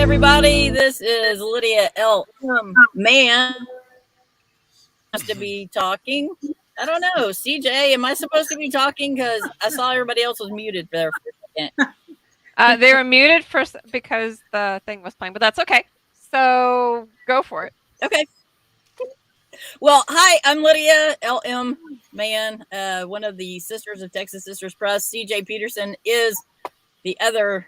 everybody. This is Lydia LM Mann. To be talking. I don't know. CJ, am I supposed to be talking? Because I saw everybody else was muted there for a second. They were muted because the thing was playing, but that's okay. So go for it. Okay. Well, hi, I'm Lydia LM Mann, one of the Sisters of Texas Sisters Press. CJ Peterson is the other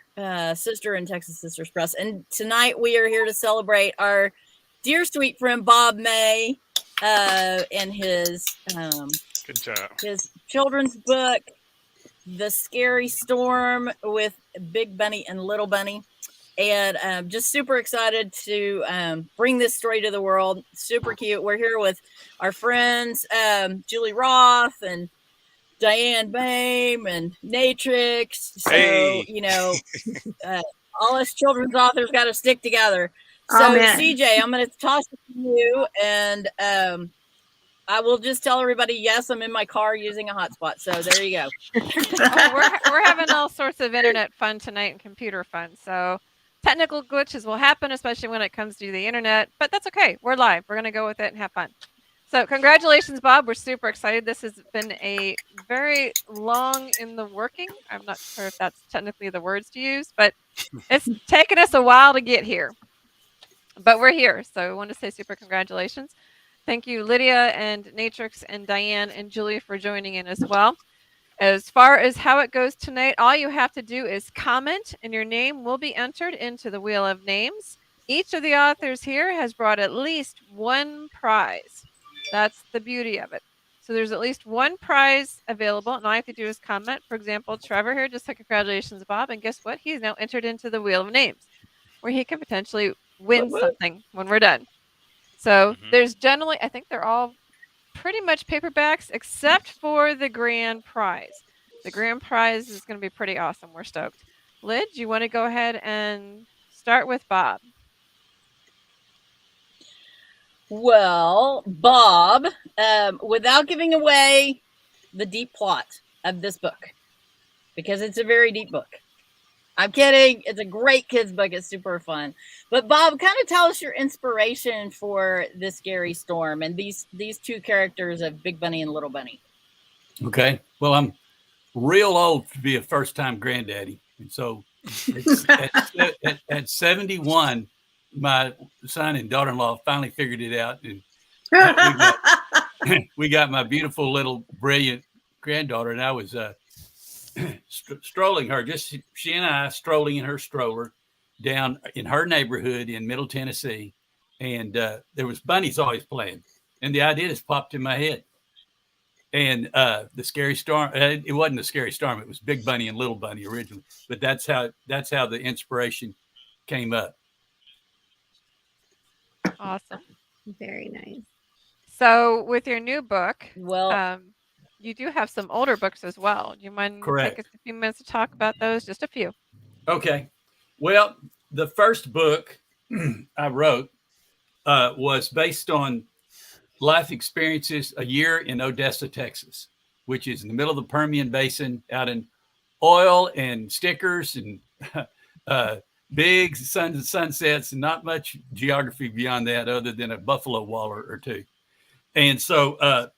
sister in Texas Sisters Press. And tonight we are here to celebrate our dear sweet friend Bob May and his good job. His children's book, The Scary Storm, with Big Bunny and Little Bunny. And just super excited to bring this story to the world. Super cute. We're here with our friends, Julie Roth and Diann Boehm and Natrix. So, all us children's authors got to stick together. So, CJ, I'm going to toss it to you, and I will just tell everybody, yes, I'm in my car using a hotspot. So there you go. We're having all sorts of internet fun tonight and computer fun. So technical glitches will happen, especially when it comes to the internet. But that's okay. We're live. We're going to go with it and have fun. So congratulations, Bob. We're super excited. This has been a very long in the working. I'm not sure if that's technically the words to use, but it's taken us a while to get here. But we're here. So I want to say super congratulations. Thank you, Lydia and Natrix and Diann and Julie for joining in as well. As far as how it goes tonight, all you have to do is comment and your name will be entered into the Wheel of Names. Each of the authors here has brought at least one prize. That's the beauty of it. So there's at least one prize available, and all you have to do is comment. For example, Trevor here just said congratulations, Bob, and guess what? He's now entered into the Wheel of Names, where he can potentially win something when we're done. So there's generally, I think they're all pretty much paperbacks, except for the grand prize. The grand prize is going to be pretty awesome. We're stoked. Lyd, you want to go ahead and start with Bob? Well, Bob, without giving away the deep plot of this book, because it's a very deep book. I'm kidding. It's a great kids book. It's super fun. But Bob, kind of tell us your inspiration for The Scary Storm and these two characters of Big Bunny and Little Bunny. Okay. Well, I'm real old to be a first-time granddaddy. And so at 71, my son and daughter-in-law finally figured it out. And we got my beautiful little brilliant granddaughter, and I was strolling her, just she and I strolling in her stroller down in her neighborhood in Middle Tennessee. And there was bunnies always playing. And the idea just popped in my head. And The Scary Storm, it wasn't The Scary Storm. It was Big Bunny and Little Bunny originally. But that's how the inspiration came up. Awesome. Very nice. So with your new book, well, you do have some older books as well. Do you mind taking us a few minutes to talk about those? Just a few. Okay. Well, the first book I wrote was based on life experiences a year in Odessa, Texas, which is in the middle of the Permian Basin, out in oil and stickers and big sunsets, and not much geography beyond that other than a buffalo wall or two. And so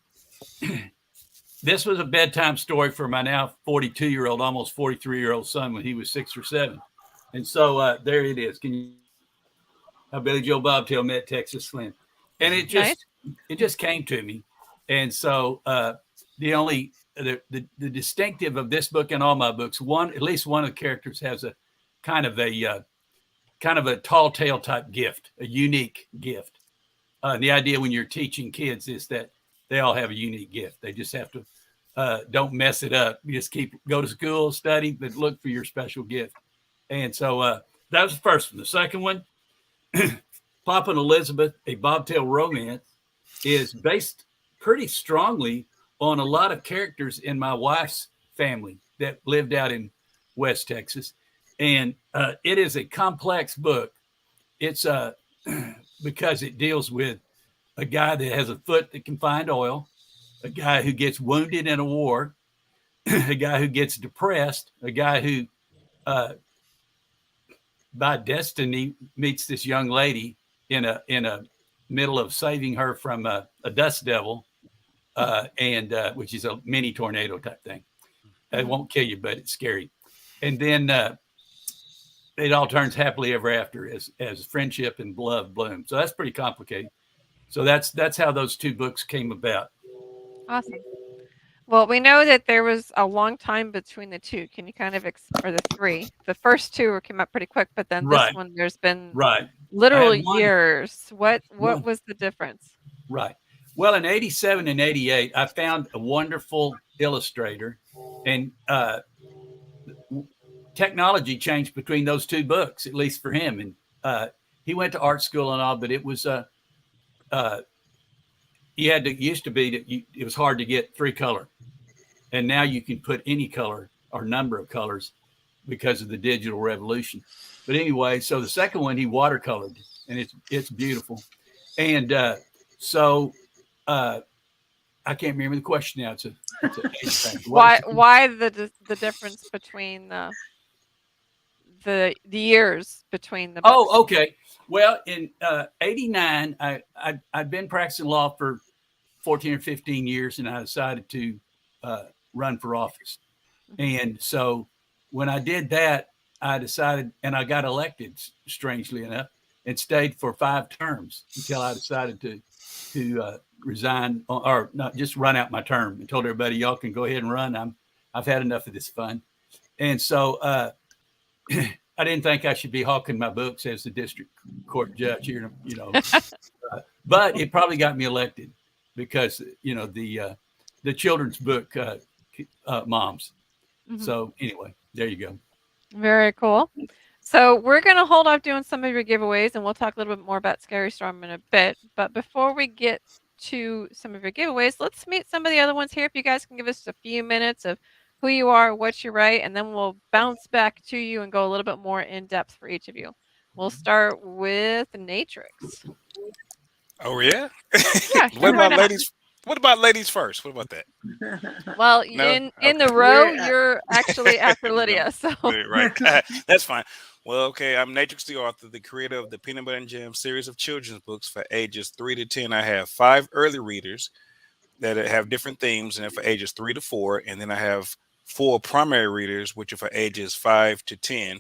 this was a bedtime story for my now 42-year-old, almost 43-year-old son when he was 6 or 7. And so there it is. Can you? Billy Joe Bobtail met Texas Slim. And it just came to me. And so the distinctive of this book and all my books, at least one of the characters has a kind of a tall tale type gift, a unique gift. The idea when you're teaching kids is that they all have a unique gift. They just have to don't mess it up. You just go to school, study, but look for your special gift. And so that was the first one. The second one, Papa and Elizabeth, a bobtail romance, is based pretty strongly on a lot of characters in my wife's family that lived out in West Texas. And it is a complex book. It's because it deals with a guy that has a foot that can find oil, a guy who gets wounded in a war, a guy who gets depressed, a guy who by destiny meets this young lady in a middle of saving her from a dust devil, and which is a mini tornado type thing. It won't kill you, but it's scary. And then it all turns happily ever after as friendship and love bloom. So that's pretty complicated. So that's how those two books came about. Awesome. Well, we know that there was a long time between the two. Can you kind of or the three? The first two came out pretty quick, but then this Right. one, there's been Right. literal I had one- years. What one- was the difference? Right. Well, in 87 and 88, I found a wonderful illustrator, and technology changed between those two books, at least for him. And he went to art school and all, but it was used to be that it was hard to get 3-color, and now you can put any color or number of colors because of the digital revolution. But anyway, so the second one he watercolored, and it's beautiful. And so I can't remember the question now. It's a why the difference between the years between the books? Oh, okay. Well, in 89, I'd been practicing law for 14 or 15 years, and I decided to run for office. And so when I did that, I decided, and I got elected, strangely enough, and stayed for 5 terms until I decided to resign, or not, just run out my term, and told everybody, y'all can go ahead and run. I've had enough of this fun. And so I didn't think I should be hawking my books as the district court judge here, but it probably got me elected because, the children's book moms. So anyway, there you go. Very cool. So we're going to hold off doing some of your giveaways, and we'll talk a little bit more about Scary Storm in a bit. But before we get to some of your giveaways, let's meet some of the other ones here. If you guys can give us a few minutes of who you are, what you write, and then we'll bounce back to you and go a little bit more in depth for each of you. We'll start with Natrix. Oh yeah. Yeah. What about ladies? What about ladies first? What about that? Well, No? in the row, you're actually after Lydia. So Right. That's fine. Well, okay. I'm Natrix, the author, the creator of the Peanut Butter and Jam series of children's books for ages 3 to 10. I have 5 early readers that have different themes, and they're for ages 3 to 4. And then I have 4 primary readers, which are for ages 5 to 10.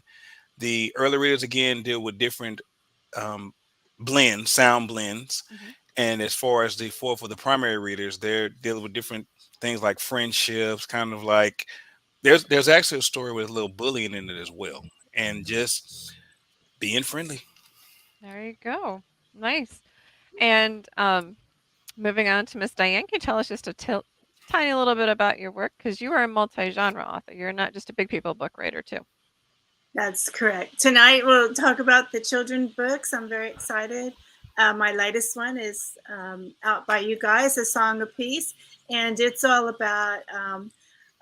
The early readers, again, deal with different sound blends. And as far as the 4 for the primary readers, they're dealing with different things like friendships, kind of like there's actually a story with a little bullying in it as well, and just being friendly. there you go. Nice. And moving on to Miss Diann, can you tell us just a tiny little bit about your work? Because you are a multi-genre author. You're not just a big people book writer, too. That's correct. Tonight we'll talk about the children's books. I'm very excited. My latest one is out by you guys, A Song of Peace. And it's all about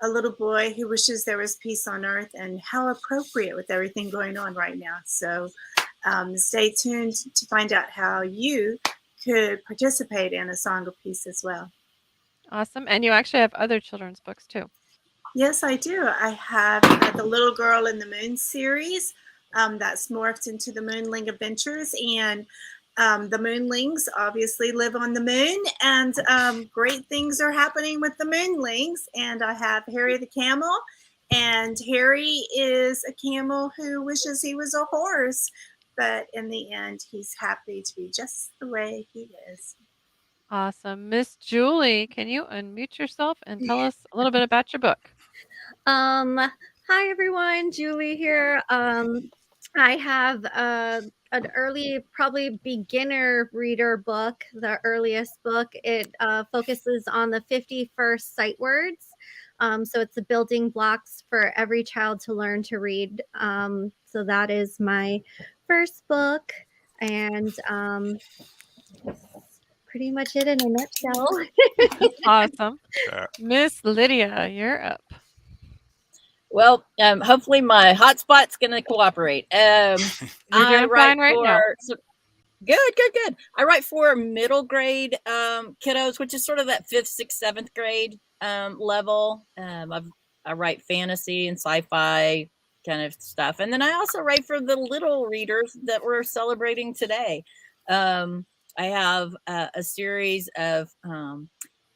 a little boy who wishes there was peace on earth, and how appropriate with everything going on right now. So stay tuned to find out how you could participate in A Song of Peace as well. Awesome. And you actually have other children's books, too. Yes, I do. I have the Little Girl in the Moon series that's morphed into the Moonling Adventures. And the Moonlings obviously live on the moon, and great things are happening with the Moonlings. And I have Harry the Camel, and Harry is a camel who wishes he was a horse, but in the end, he's happy to be just the way he is. Awesome. Miss Julie, can you unmute yourself and tell us a little bit about your book? Hi everyone, Julie here. I have an early, probably beginner reader book, the earliest book. It focuses on the 51st sight words. So it's the building blocks for every child to learn to read. So that is my first book, and pretty much it in a nutshell. Awesome. Miss Lydia, you're up. Well, hopefully my hotspot's going to cooperate. You're doing fine right now. Good. I write for middle grade kiddos, which is sort of that 5th, 6th, 7th grade level. I write fantasy and sci-fi, kind of stuff. And then I also write for the little readers that we're celebrating today. I have a series of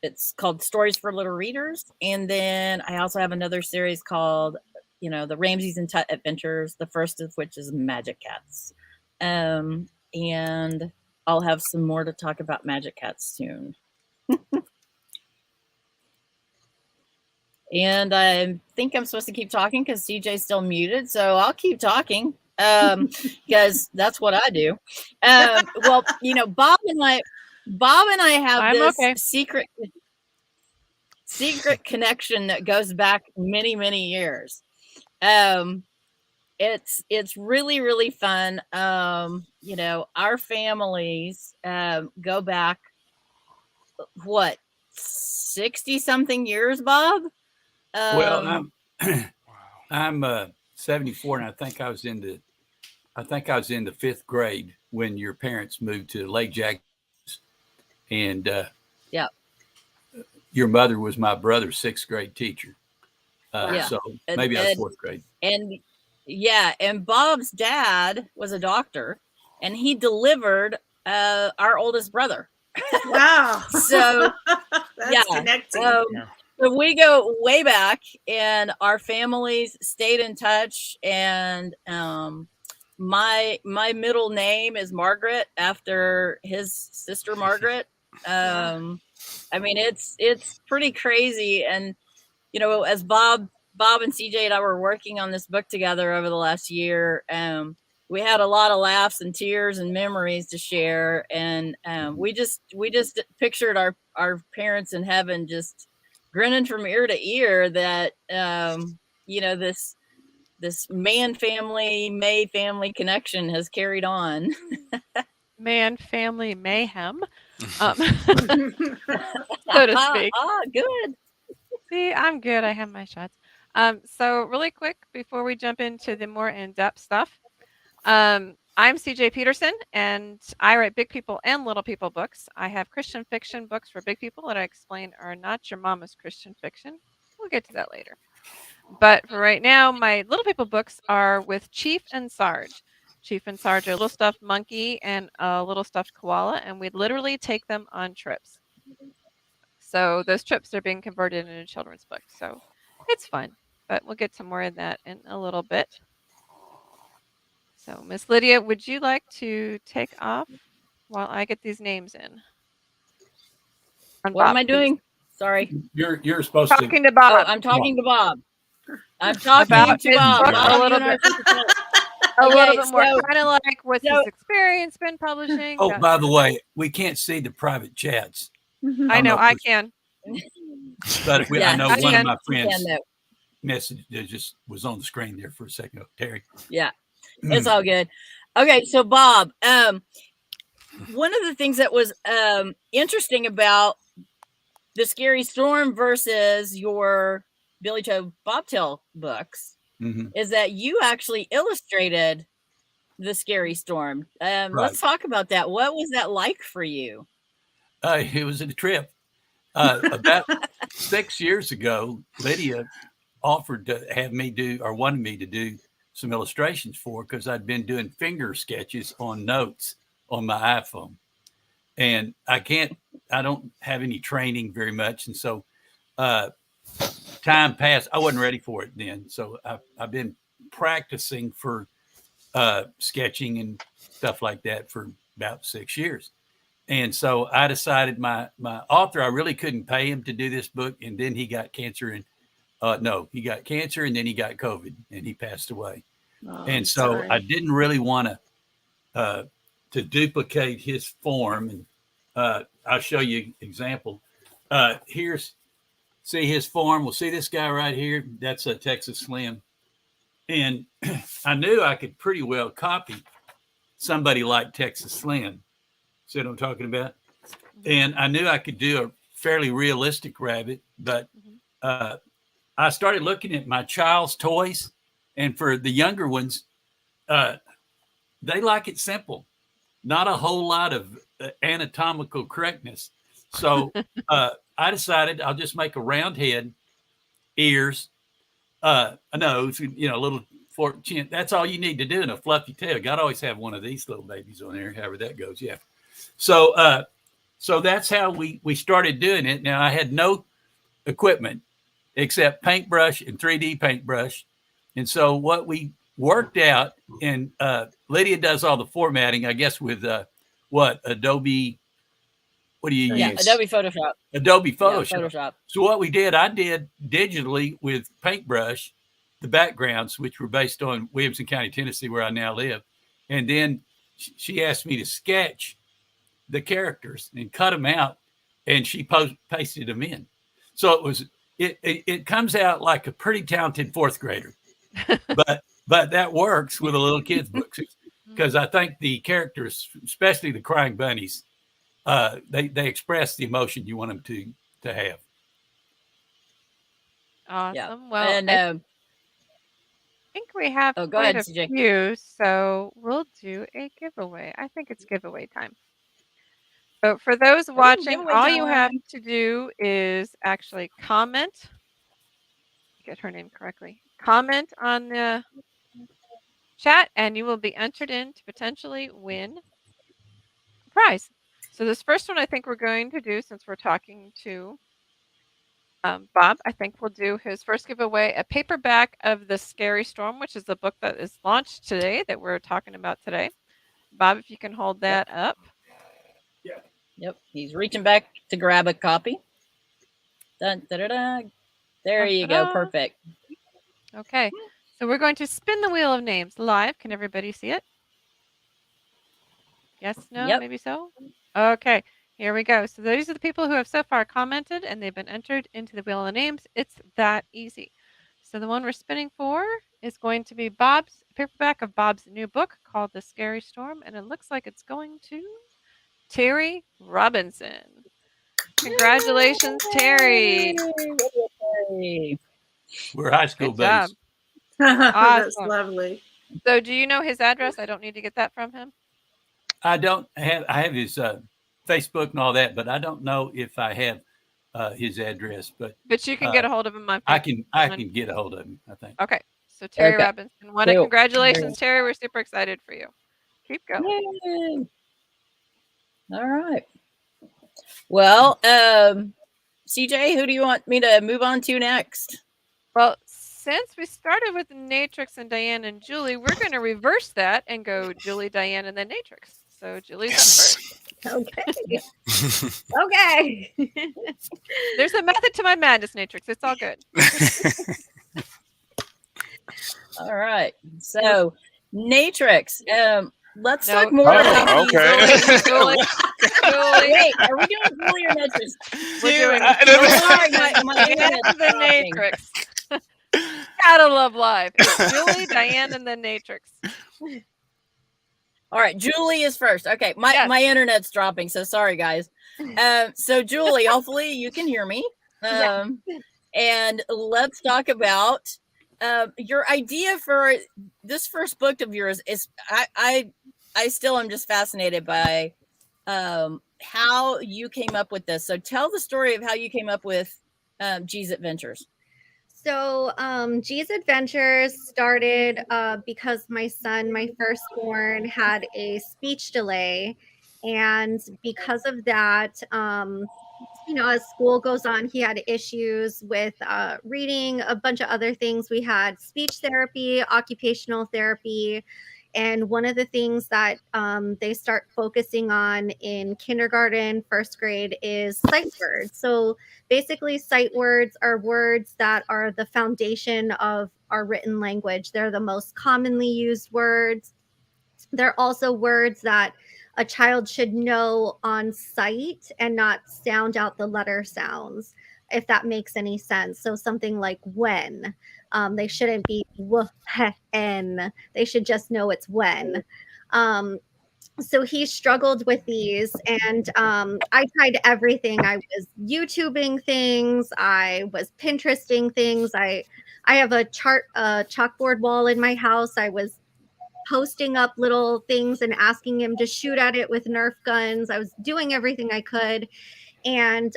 it's called Stories for Little Readers, and then I also have another series called, the Ramses and Tut Adventures. The first of which is Magic Cats, and I'll have some more to talk about Magic Cats soon. And I think I'm supposed to keep talking because CJ's still muted, so I'll keep talking because that's what I do. Well, Bob and I have this secret connection that goes back many, many years. It's really, really fun. Our families go back, what, 60 something years, Bob? Well, I'm 74, and I think I was in the fifth grade when your parents moved to Lake Jack, and yeah, your mother was my brother's sixth grade teacher. So maybe I was fourth grade. And Bob's dad was a doctor, and he delivered our oldest brother. Wow. So that's connecting. So we go way back, and our families stayed in touch. And my middle name is Margaret after his sister Margaret. I mean, it's pretty crazy. And as Bob and CJ and I were working on this book together over the last year, we had a lot of laughs and tears and memories to share. And we just pictured our parents in heaven just grinning from ear to ear that this Mann family, May family connection has carried on. Mann family mayhem, so to speak. Good. See, I'm good. I have my shots. So really quick before we jump into the more in-depth stuff, I'm CJ Peterson, and I write big people and little people books. I have Christian fiction books for big people that I explain are not your mama's Christian fiction. We'll get to that later. But for right now, my little people books are with Chief and Sarge. Chief and Sarge are a little stuffed monkey and a little stuffed koala, and we literally take them on trips. So those trips are being converted into children's books. So it's fun, but we'll get to more of that in a little bit. So Miss Lydia, would you like to take off while I get these names in? What am I doing? Sorry. You're supposed talking to Bob. I'm talking to Bob. I'm talking to Bob. A little bit. A little bit more, kind of like what's his experience been publishing. Oh, by the way, we can't see the private chats. I know, I can. But I know one of my friends' message that just was on the screen there for a second. Oh, Terry. Yeah, it's all good. Okay, so Bob, one of the things that was interesting about The Scary Storm versus your Billy Joe Bobtail books is that you actually illustrated The Scary Storm. Right. Let's talk about that. What was that like for you? It was a trip. About 6 years ago, Lydia offered to have me wanted me to do some illustrations for her because I'd been doing finger sketches on notes on my iPhone. And I don't have any training very much. And so time passed. I wasn't ready for it then. So I've been practicing for sketching and stuff like that for about 6 years. And so I decided my author, I really couldn't pay him to do this book. And then he got cancer he got cancer and then he got COVID and he passed away. Oh, and so sorry. I didn't really want to duplicate his form. And I'll show you an example. See his form. We'll see this guy right here. That's a Texas Slim. And I knew I could pretty well copy somebody like Texas Slim. See what I'm talking about? And I knew I could do a fairly realistic rabbit, but I started looking at my child's toys. And for the younger ones, they like it simple, not a whole lot of anatomical correctness. So I decided I'll just make a round head, ears, a nose, a little chin. That's all you need to do in a fluffy tail. Got to always have one of these little babies on there, however that goes. Yeah. So so that's how we started doing it. Now I had no equipment except paintbrush and 3D paintbrush. And so what we worked out, and Lydia does all the formatting, I guess, with Adobe. What do you use? Adobe Photoshop. Adobe Photoshop. Yeah, Photoshop. So what we did, I did digitally with paintbrush the backgrounds, which were based on Williamson County, Tennessee, where I now live. And then she asked me to sketch the characters and cut them out, and she pasted them in. So it comes out like a pretty talented fourth grader, but that works with a little kid's book, because I think the characters, especially the crying bunnies, they express the emotion you want them to have. Awesome. Yeah. Well, And I think we have go quite ahead, a CJ. few, so we'll do a giveaway. I think it's giveaway time. So for those watching, giveaway all you have time. to do is actually comment. Get her name correctly. Comment on the chat, and you will be entered in to potentially win a prize. So this first one, I think we're going to do, since we're talking to Bob, I think we'll do his first giveaway, a paperback of The Scary Storm, which is the book that is launched today that we're talking about today. Bob, if you can hold that up. Yep. He's reaching back to grab a copy. Dun, da, da, da. There you go. Ta-da. Perfect. Okay. So we're going to spin the wheel of names live. Can everybody see it? Yes, no, Yep. maybe so? Okay. Here we go. So these are the people who have so far commented, and they've been entered into the wheel of names. It's that easy. So the one we're spinning for is going to be Bob's paperback of Bob's new book called The Scary Storm, and it looks like it's going to Terry Robinson. Congratulations, Terry. Yay. We're high school Good job. buddies. That's Awesome. lovely. So do you know his address? I don't need to get that from him. I have his Facebook and all that, but I don't know if I have his address. But you can get a hold of him on I Facebook. can get a hold of him, I think. Okay. So Terry Okay. Robinson won it. Cool. Congratulations, Terry. We're super excited for you. Keep going. Yay. All right. Well, CJ, who do you want me to move on to next? Well, since we started with Natrix and Diann and Julie, we're going to reverse that and go Julie, Diann, and then Natrix. So Julie's up first. Okay. Okay. There's a method to my madness, Natrix. It's all good. All right. So, Natrix. Let's No. talk more Oh, about these. okay. Julie, Julie. Wait, are we doing Julie or Natrix? We're doing Oh, sorry, my Diann internet's and then dropping. Natrix. Gotta love live. It's Julie, Diann, and then Natrix. All right, Julie is first. Okay, my internet's dropping, so sorry, guys. So Julie, hopefully you can hear me. And let's talk about your idea for this first book of yours. Is I still am just fascinated by how you came up with this. So tell the story of how you came up with G's Adventures. So, G's Adventures started because my son, my firstborn, had a speech delay. And because of that, as school goes on, he had issues with reading, a bunch of other things. We had speech therapy, occupational therapy. And one of the things that they start focusing on in kindergarten, first grade is sight words. So basically, sight words are words that are the foundation of our written language. They're the most commonly used words. They're also words that a child should know on sight and not sound out the letter sounds, if that makes any sense. So something like when. They shouldn't be w-h-n. They should just know it's when. So he struggled with these, and I tried everything. I was YouTubing things. I was Pinteresting things. I have a chalkboard wall in my house. I was posting up little things and asking him to shoot at it with Nerf guns. I was doing everything I could. And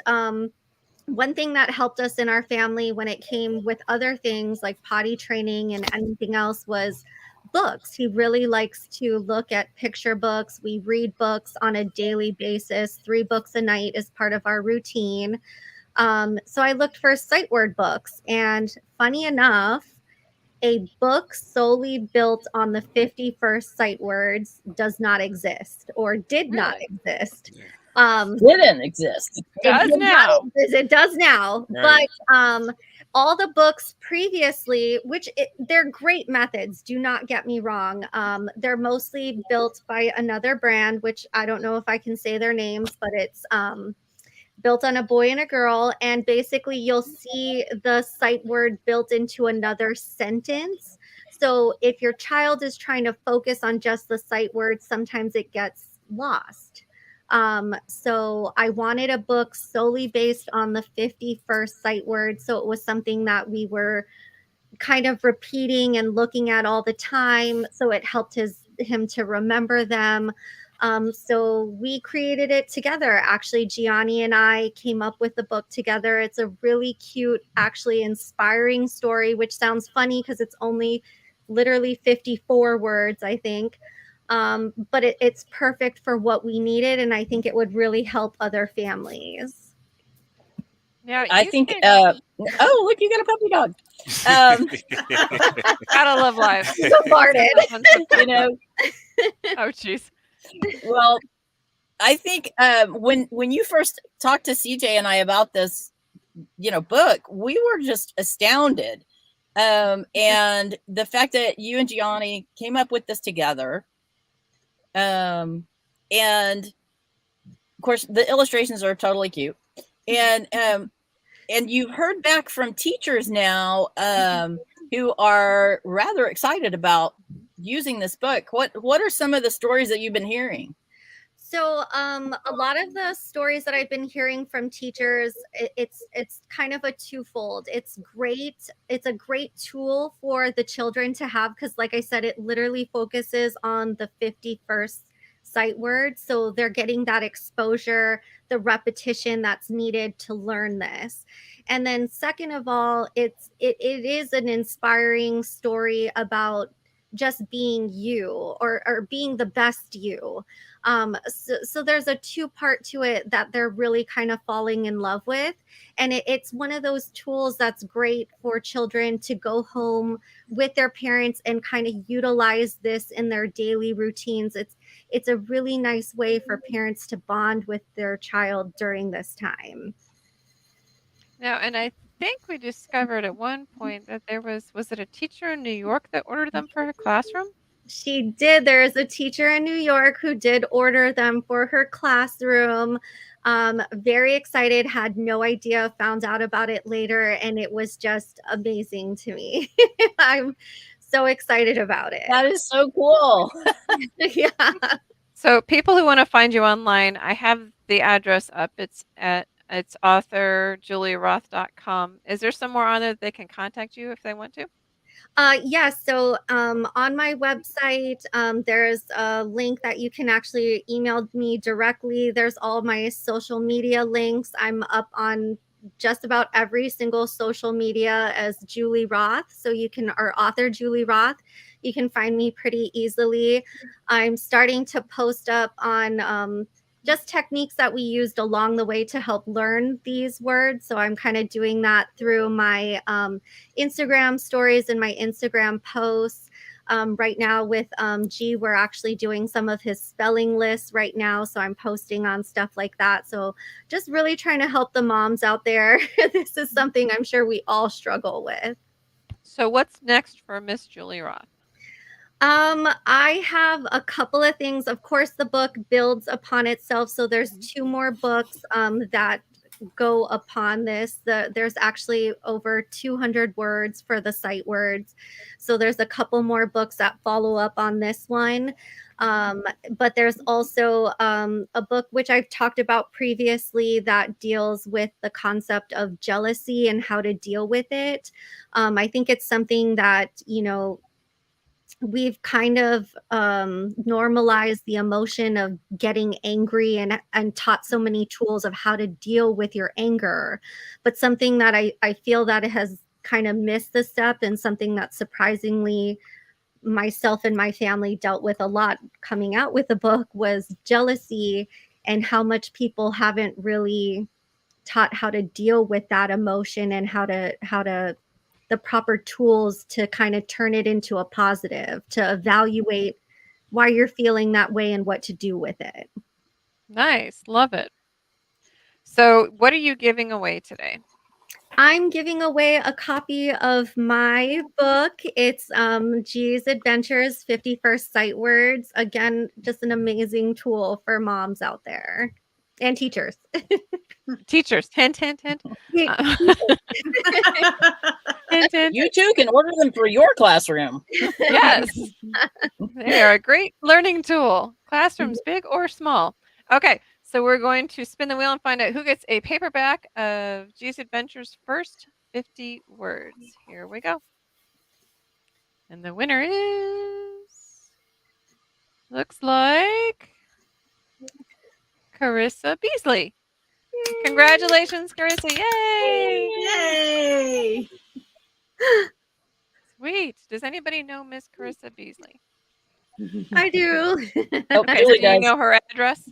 one thing that helped us in our family when it came with other things like potty training and anything else was books. He really likes to look at picture books. We read books on a daily basis. 3 books a night is part of our routine. So I looked for sight word books, and funny enough, a book solely built on the 51st sight words does not exist or did not Really? exist. Yeah. Didn't exist. Does did not now. exist. It does now. Right. But all the books previously, they're great methods, do not get me wrong. They're mostly built by another brand, which I don't know if I can say their names, but it's built on a boy and a girl, and basically you'll see the sight word built into another sentence. So if your child is trying to focus on just the sight word, sometimes it gets lost. So I wanted a book solely based on the 51st sight word, so it was something that we were kind of repeating and looking at all the time, so it helped him to remember them. So we created it together. Actually, Gianni and I came up with the book together. It's a really cute, actually inspiring story, which sounds funny because it's only literally 54 words, I think. But it's perfect for what we needed, and I think it would really help other families. Now, I you think. can- Oh, look, you got a puppy dog. gotta love life. Bombarded. You know. Oh, jeez. Well, I think when you first talked to CJ and I about this, book, we were just astounded. And the fact that you and Gianni came up with this together, and of course the illustrations are totally cute, and you've heard back from teachers now who are rather excited about using this book. What are some of the stories that you've been hearing? So a lot of the stories that I've been hearing from teachers, it's kind of a twofold. It's great. It's a great tool for the children to have because, like I said, it literally focuses on the 51st sight word. So they're getting that exposure, the repetition that's needed to learn this. And then second of all, it is an inspiring story about just being you or being the best you. So there's a 2-part to it that they're really kind of falling in love with. And it's one of those tools that's great for children to go home with their parents and kind of utilize this in their daily routines. It's a really nice way for parents to bond with their child during this time. Now, and I think we discovered at one point that there was it a teacher in New York that ordered them for her classroom? She did. There is a teacher in New York who did order them for her classroom. Very excited, had no idea, found out about it later, and it was just amazing to me. I'm so excited about it. That is so cool. Yeah. So people who want to find you online, I have the address up. It's authorjulieroth.com. Is there somewhere on there that they can contact you if they want to? Yes. So on my website, there's a link that you can actually email me directly. There's all my social media links. I'm up on just about every single social media as Julie Roth. So you can, or author Julie Roth. You can find me pretty easily. I'm starting to post up on just techniques that we used along the way to help learn these words. So I'm kind of doing that through my Instagram stories and my Instagram posts. Right now with G, we're actually doing some of his spelling lists right now. So I'm posting on stuff like that. So just really trying to help the moms out there. This is something I'm sure we all struggle with. So what's next for Miss Julie Roth? I have a couple of things. Of course, the book builds upon itself. So there's 2 more books that go upon this. There's actually over 200 words for the sight words. So there's a couple more books that follow up on this one. But there's also a book which I've talked about previously that deals with the concept of jealousy and how to deal with it. I think it's something that, we've kind of normalized the emotion of getting angry and taught so many tools of how to deal with your anger. But something that I feel that it has kind of missed the step, and something that surprisingly myself and my family dealt with a lot coming out with the book, was jealousy, and how much people haven't really taught how to deal with that emotion, and how to the proper tools to kind of turn it into a positive, to evaluate why you're feeling that way and what to do with it. Nice. Love it. So, what are you giving away today? I'm giving away a copy of my book. It's G's Adventures 51st Sight Words. Again, just an amazing tool for moms out there and teachers. Teachers, hint, hint, hint. Yeah. Hint, hint. You too can order them for your classroom. Yes. They are a great learning tool. Classrooms, big or small. Okay, so we're going to spin the wheel and find out who gets a paperback of G's Adventures First 50 Words. Here we go. And the winner is, looks like, Carissa Beasley. Congratulations, Carissa. Yay! Yay! Sweet. Does anybody know Miss Carissa Beasley? I do. Oh, Okay, so Julie do you does. know her address?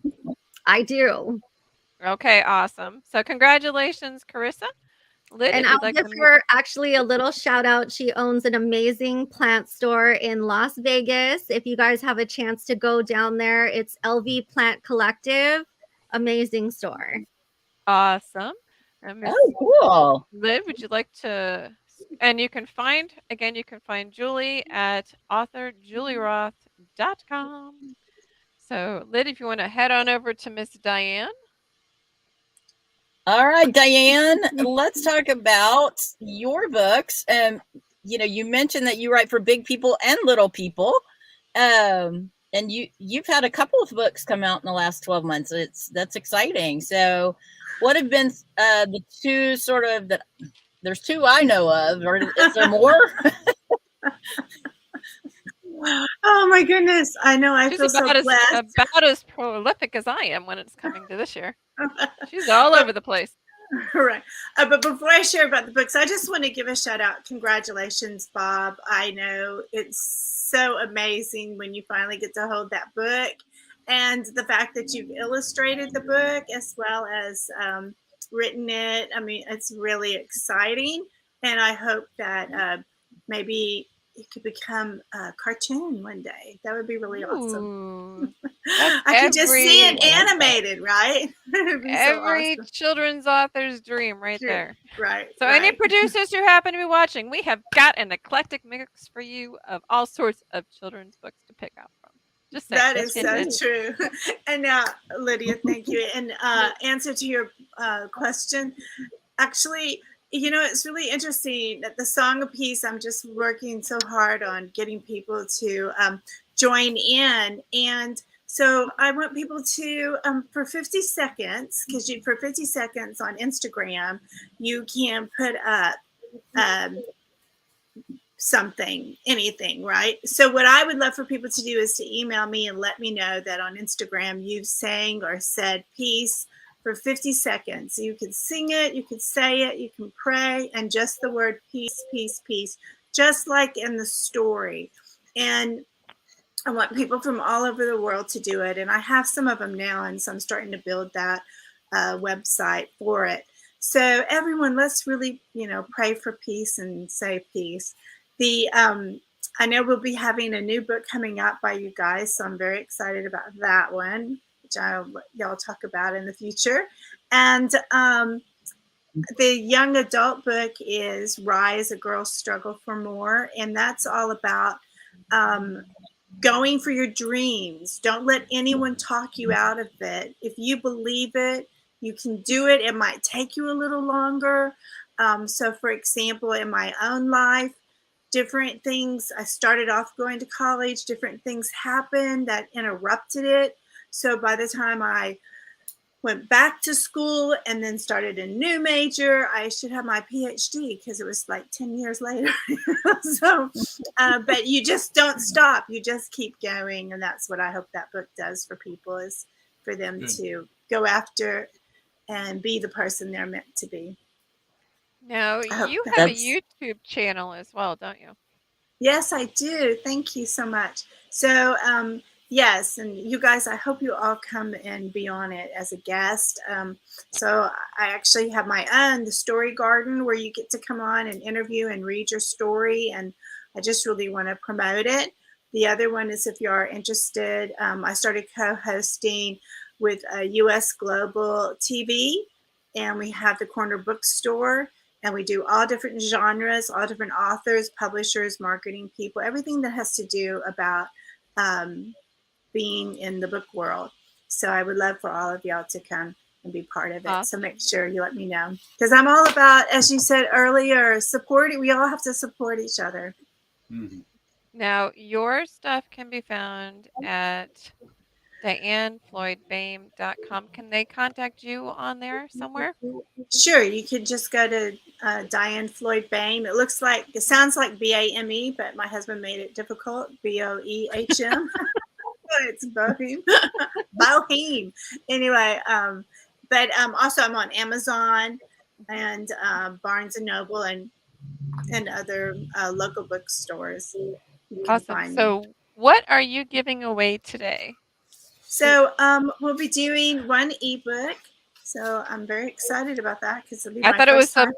I do. Okay, awesome. So congratulations, Carissa. Lyd, And if I'll you'd like give to her actually a little shout out. She owns an amazing plant store in Las Vegas. If you guys have a chance to go down there, it's LV Plant Collective. Amazing store. Awesome. And Miss Oh, cool. Lyd, would you like to? And you can find Julie at authorjulieroth.com. So, Lyd, if you want to head on over to Miss Diann. All right, Diann, let's talk about your books. You mentioned that you write for big people and little people. And you've had a couple of books come out in the last 12 months. That's exciting. So what have been the two sort of that there's two I know of, or is there more? Oh my goodness. I know. I She's feel so about blessed. as prolific as I am when it's coming to this year. She's all over the place. Right. But before I share about the books, I just want to give a shout out. Congratulations, Bob. I know it's so amazing when you finally get to hold that book, and the fact that you've illustrated the book as well as written it. I mean, it's really exciting, and I hope that maybe it could become a cartoon one day. That would be really awesome. Ooh, I can just see it animated, right? It'd be so every awesome. children's author's dream right Sure. there. Right. So right. any producers who happen to be watching, we have got an eclectic mix for you of all sorts of children's books to pick out from. Just saying. That is so true. And now, Lydia, thank you. And answer to your question, actually, it's really interesting that the Song of Peace, I'm just working so hard on getting people to join in. And so I want people to, for 50 seconds, because for 50 seconds on Instagram, you can put up something, anything, right? So what I would love for people to do is to email me and let me know that on Instagram you've sang or said peace for 50 seconds. You can sing it, you can say it, you can pray, and just the word peace, peace, peace, just like in the story. And I want people from all over the world to do it. And I have some of them now, and so I'm starting to build that website for it. So everyone, let's really, pray for peace and say peace. I know we'll be having a new book coming out by you guys, so I'm very excited about that one, which I'll let y'all talk about in the future. And the young adult book is Rise, A Girl's Struggle for More, and that's all about going for your dreams. Don't let anyone talk you out of it. If you believe it, you can do it. It might take you a little longer. So, for example, in my own life, different things, I started off going to college, different things happened that interrupted it. So by the time I went back to school and then started a new major. I should have my PhD because it was like 10 years later. So, but you just don't stop. You just keep going. And that's what I hope that book does for people, is for them to go after and be the person they're meant to be. Now, you have a YouTube channel as well, don't you? Yes, I do. Thank you so much. So, yes, and you guys, I hope you all come and be on it as a guest. So I actually have my own, the Story Garden, where you get to come on and interview and read your story. And I just really want to promote it. The other one is, if you are interested, I started co-hosting with US Global TV, and we have the Corner Bookstore. And we do all different genres, all different authors, publishers, marketing people, everything that has to do about being in the book world. So I would love for all of y'all to come and be part of it. Awesome. So make sure you let me know. Because I'm all about, as you said earlier, supporting. We all have to support each other. Mm-hmm. Now, your stuff can be found at DiannFloydBoehm.com. Can they contact you on there somewhere? Sure, you could just go to Diann Floyd Boehm. It sounds like BAME, but my husband made it difficult. BOEHM. It's Boehm. Boehm. Anyway, but also I'm on Amazon and Barnes and Noble and other local bookstores. You can Awesome. find me. So, what are you giving away today? So we'll be doing one ebook. So I'm very excited about that because it'll be I my thought it was first time. a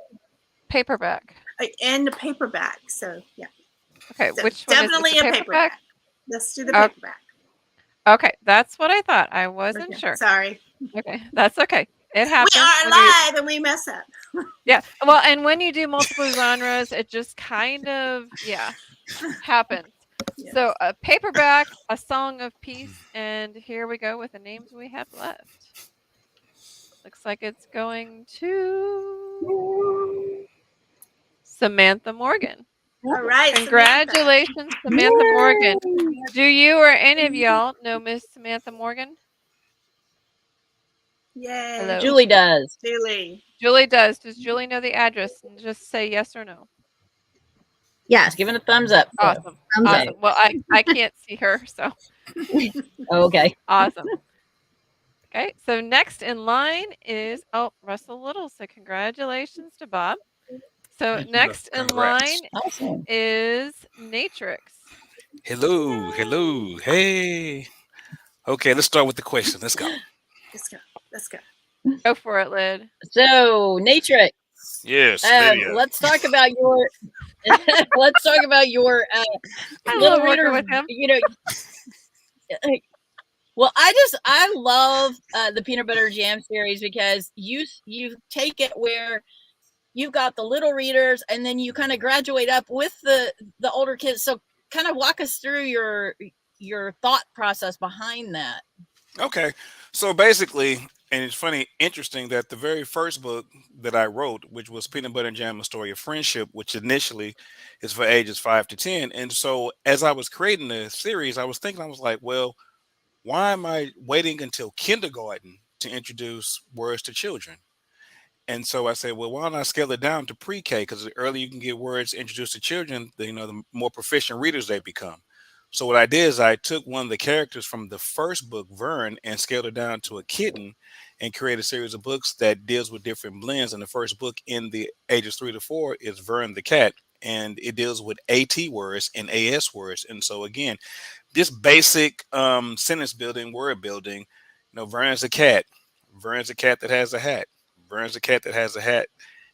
paperback. And a paperback. So yeah. Okay, So which one definitely is it? a The paperback. Let's do the Oh. paperback. Okay, that's what I thought. I wasn't Okay, sure. sorry. Okay, that's okay. It happens. We are live and we mess up. Yeah. Well, and when you do multiple genres, it just kind of, happens. Yes. So a paperback, A Song of Peace, and here we go with the names we have left. Looks like it's going to Samantha Morgan. All right. Congratulations, Samantha Morgan. Do you or any of y'all know Miss Samantha Morgan? Yay. Hello. Julie does. Julie does. Does Julie know the address? And just say yes or no. Yes. Just giving a thumbs up. So. Awesome. Thumbs up. Awesome. Well, I can't see her, so. Okay. Awesome. Okay, so next in line is, Russell Little. So congratulations to Bob. So Thank you, next in line Awesome. is Natrix. Hello, hello, hey. Okay, let's start with the question. Let's go. Let's go. Go for it, Lyd. So Natrix. Yes, Lydia. Let's talk about your let's talk about your I little love working reader with him. You know, well, I love the peanut butter jam series because you take it where you've got the little readers and then you kind of graduate up with the older kids. So kind of walk us through your thought process behind that. Okay, so basically, and it's funny, interesting that the very first book that I wrote, which was Peanut Butter and Jam: A Story of Friendship, which initially is for ages 5 to 10. And so as I was creating the series, I was thinking, I was like, well, why am I waiting until kindergarten to introduce words to children? And so I said, well, why don't I scale it down to pre-K? Because the earlier you can get words introduced to children, the more proficient readers they become. So what I did is I took one of the characters from the first book, Vern, and scaled it down to a kitten and created a series of books that deals with different blends. And the first book in the ages 3 to 4 is Vern the Cat. And it deals with AT words and AS words. And so again, just basic sentence building, word building. Vern's a cat. Vern's a cat that has a hat. Vern's a cat that has a hat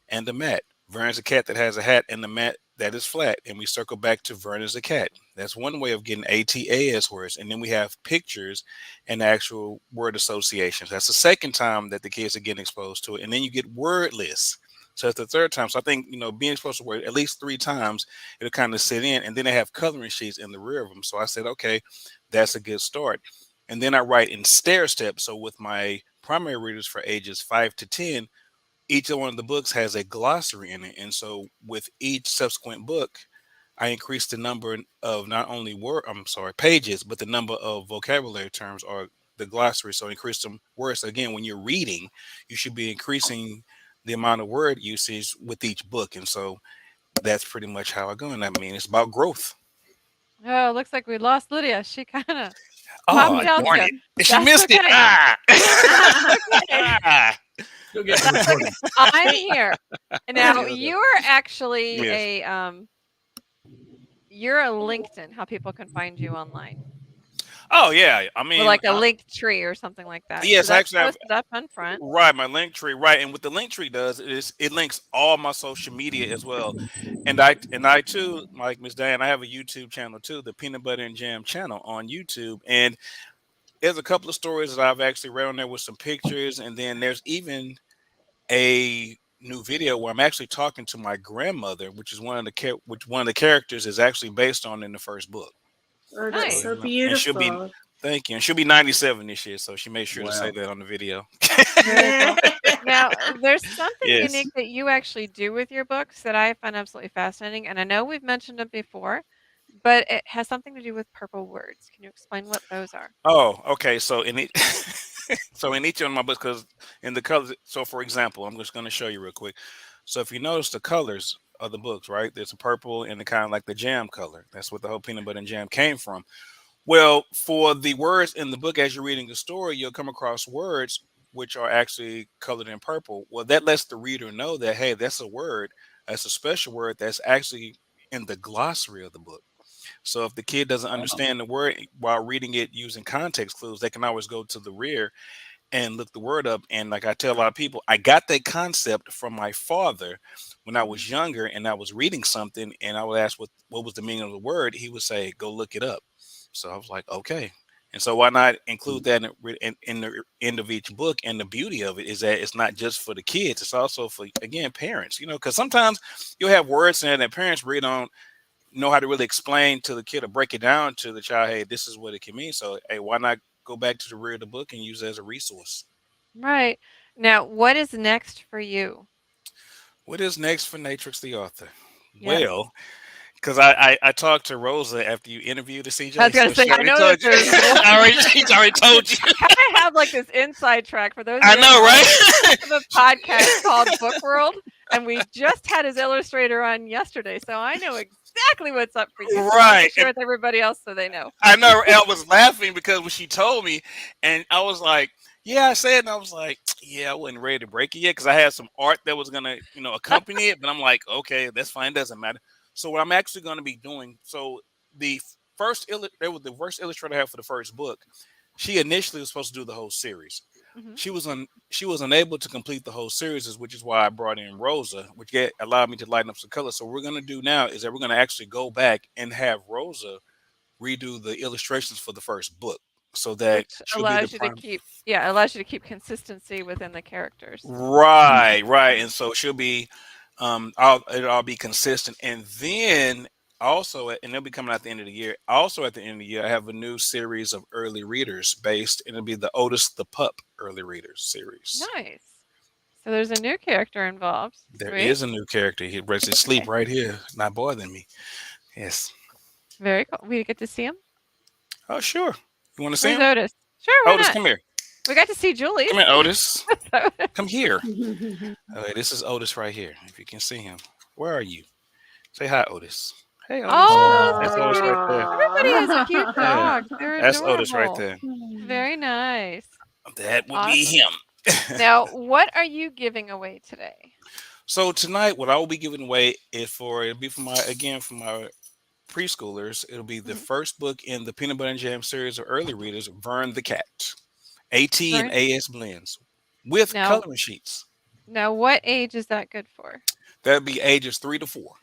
and a mat. Vern's a cat that has a hat and a mat that is flat. And we circle back to Vern is a cat. That's one way of getting ATAS words. And then we have pictures and actual word associations. That's the second time that the kids are getting exposed to it. And then you get word lists. So that's the third time. So I think, being exposed to word at least 3 times, it'll kind of sit in. And then they have coloring sheets in the rear of them. So I said, okay, that's a good start. And then I write in stair steps. So with my primary readers for ages 5 to 10, each one of the books has a glossary in it. And so with each subsequent book, I increase the number of not only pages, but the number of vocabulary terms or the glossary, so increase some words. So again, when you're reading, you should be increasing the amount of word usage with each book, and so that's pretty much how I go. And I mean, it's about growth. Oh, looks like we lost Lydia. She kind of Oh, popped out darn there. it! She That's missed it. okay. Ah. Okay. Ah. You'll get the That's recording. okay. I'm here. Now, Yeah. you are actually Yes. you're a LinkedIn, how people can find you online. Oh yeah. I Or mean, like a link tree or something like that. So yes, that's actually, I've posted up on front. right my link tree, right, and what the link tree does is it links all my social media as well, and I too, like Miss Diane, I have a YouTube channel too, the Peanut Butter and Jam channel on YouTube, and there's a couple of stories that I've actually read on there with some pictures, and then there's even a new video where I'm actually talking to my grandmother, which is which one of the characters is actually based on in the first book. Oh, that's Nice. so And she'll be beautiful. thank you, and she'll be 97 this year, so she made sure to say Wow. that on the video. Very cool. Now, there's something Yes. unique that you actually do with your books that I find absolutely fascinating. And I know we've mentioned it before, but it has something to do with purple words. Can you explain what those are? Oh, okay. So in each, so in each of my books, because in the colors. So for example, I'm just going to show you real quick. So if you notice the colors of the books, right? There's a purple and the kind of like the jam color. That's what the whole peanut butter and jam came from. Well, for the words in the book, as you're reading the story, you'll come across words which are actually colored in purple. Well, that lets the reader know that hey, that's a word, that's a special word that's actually in the glossary of the book. So if the kid doesn't Wow. understand the word while reading it using context clues, they can always go to the rear and look the word up. And like I tell a lot of people, I got that concept from my father when I was younger and I was reading something and I would ask what was the meaning of the word. He would say, go look it up. So I was like, okay. And so why not include that in the end of each book? And the beauty of it is that it's not just for the kids; it's also for again parents. You know, because sometimes you'll have words in there that parents read on know how to really explain to the kid or break it down to the child, hey, this is what it can mean. So, hey, why not go back to the rear of the book and use it as a resource? Right. Now, what is next for you? What is next for Natrix the author? Yes. Well, because I talked to Rosa after you interviewed the CJ. I was going to say, she I already know that told you. there's more. She's already told you. I kind of have like this inside track for those of I you know, right? right? Of a podcast called Book World, and we just had his illustrator on yesterday, so I know exactly what's up for you. So I want Right. to share with everybody else so they know. I know. I was laughing because when she told me, and I was like, "Yeah," I said, and I was like, "Yeah, I wasn't ready to break it yet because I had some art that was gonna, accompany it." But I'm like, "Okay, that's fine. Doesn't matter." So what I'm actually going to be doing. So the there was the first illustrator I had for the first book. She initially was supposed to do the whole series. Hmm. She was unable to complete the whole series, which is why I brought in Rosa, which allowed me to lighten up some color. So what we're gonna do now is that we're gonna actually go back and have Rosa redo the illustrations for the first book so that Which she'll be the allows you to prime. keep, yeah, allows you to keep consistency within the characters. Right, right. And so she'll be it'll all be consistent. And then also and they'll be coming at the end of the year. Also at the end of the year, I have a new series of early readers based, and it'll be the Otis the Pup early readers series. Nice. So there's a new character involved. There Sweet. is a new character. He breaks his sleep right here, not bothering me. Yes. Very cool. We get to see him. Oh, sure. You want to see Where's him? Otis? Sure, why Otis, not? come here. We got to see Julie. Come here, Otis. Come here. Okay, this is Otis right here. If you can see him. Where are you? Say hi, Otis. Hey, Otis. Oh, That's so Otis cute. right there. Everybody has a cute Yeah. dog. They're That's adorable. Otis right there. Very nice. That would be him. Now, what are you giving away today? So tonight, what I will be giving away it'll be for my preschoolers. It'll be the first book in the Peanut Butter and Jam series of early readers, Vern the Cat. AT and Vern? AS blends with Now- coloring sheets. Now, what age is that good for? That'd be ages 3 to 4.